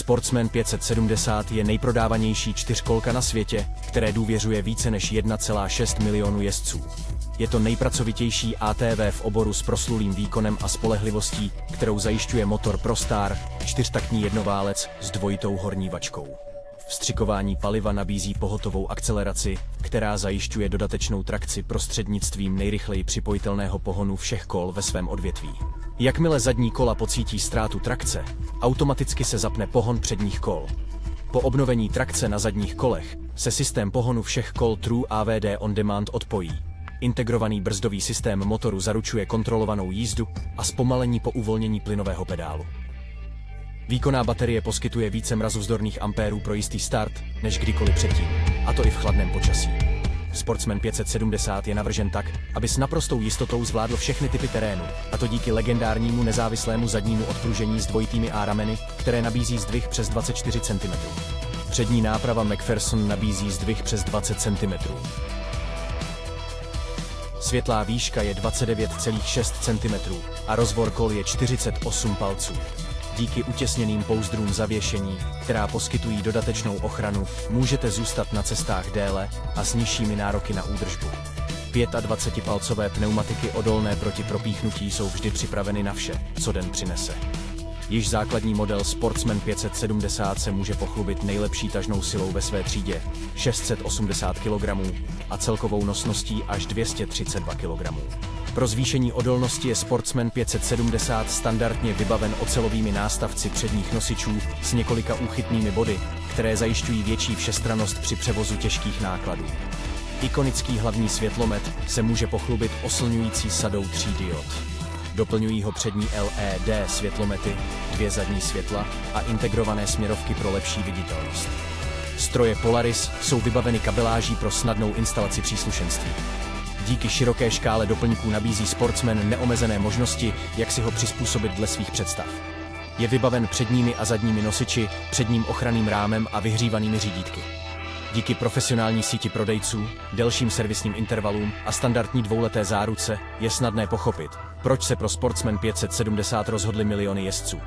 Sportsman 570 je nejprodávanější čtyřkolka na světě, které důvěřuje více než 1,6 milionu jezdců. Je to nejpracovitější ATV v oboru s proslulým výkonem a spolehlivostí, kterou zajišťuje motor ProStar, čtyřtaktní jednoválec s dvojitou horní vačkou. Vstřikování paliva nabízí pohotovou akceleraci, která zajišťuje dodatečnou trakci prostřednictvím nejrychleji připojitelného pohonu všech kol ve svém odvětví. Jakmile zadní kola pocítí ztrátu trakce, automaticky se zapne pohon předních kol. Po obnovení trakce na zadních kolech se systém pohonu všech kol True AVD On Demand odpojí. Integrovaný brzdový systém motoru zaručuje kontrolovanou jízdu a zpomalení po uvolnění plynového pedálu. Výkonná baterie poskytuje více mrazovzdorných ampérů pro jistý start, než kdykoliv předtím, a to i v chladném počasí. Sportsman 570 je navržen tak, aby s naprostou jistotou zvládl všechny typy terénu, a to díky legendárnímu nezávislému zadnímu odpružení s dvojitými A-rameny, které nabízí zdvih přes 24 cm. Přední náprava McPherson nabízí zdvih přes 20 cm. Světlá výška je 29,6 cm a rozvor kol je 48 palců. Díky utěsněným pouzdrům zavěšení, která poskytují dodatečnou ochranu, můžete zůstat na cestách déle a s nižšími nároky na údržbu. 25-palcové pneumatiky odolné proti propíchnutí jsou vždy připraveny na vše, co den přinese. Již základní model Sportsman 570 se může pochlubit nejlepší tažnou silou ve své třídě, 680 kg, a celkovou nosností až 232 kg. Pro zvýšení odolnosti je Sportsman 570 standardně vybaven ocelovými nástavci předních nosičů s několika úchytnými body, které zajišťují větší všestrannost při převozu těžkých nákladů. Ikonický hlavní světlomet se může pochlubit oslňující sadou 3 diod. Doplňují ho přední LED světlomety, 2 zadní světla a integrované směrovky pro lepší viditelnost. Stroje Polaris jsou vybaveny kabeláží pro snadnou instalaci příslušenství. Díky široké škále doplňků nabízí Sportsman neomezené možnosti, jak si ho přizpůsobit dle svých představ. Je vybaven předními a zadními nosiči, předním ochranným rámem a vyhřívanými řídítky. Díky profesionální síti prodejců, delším servisním intervalům a standardní dvouleté záruce je snadné pochopit, proč se pro Sportsman 570 rozhodly miliony jezdců.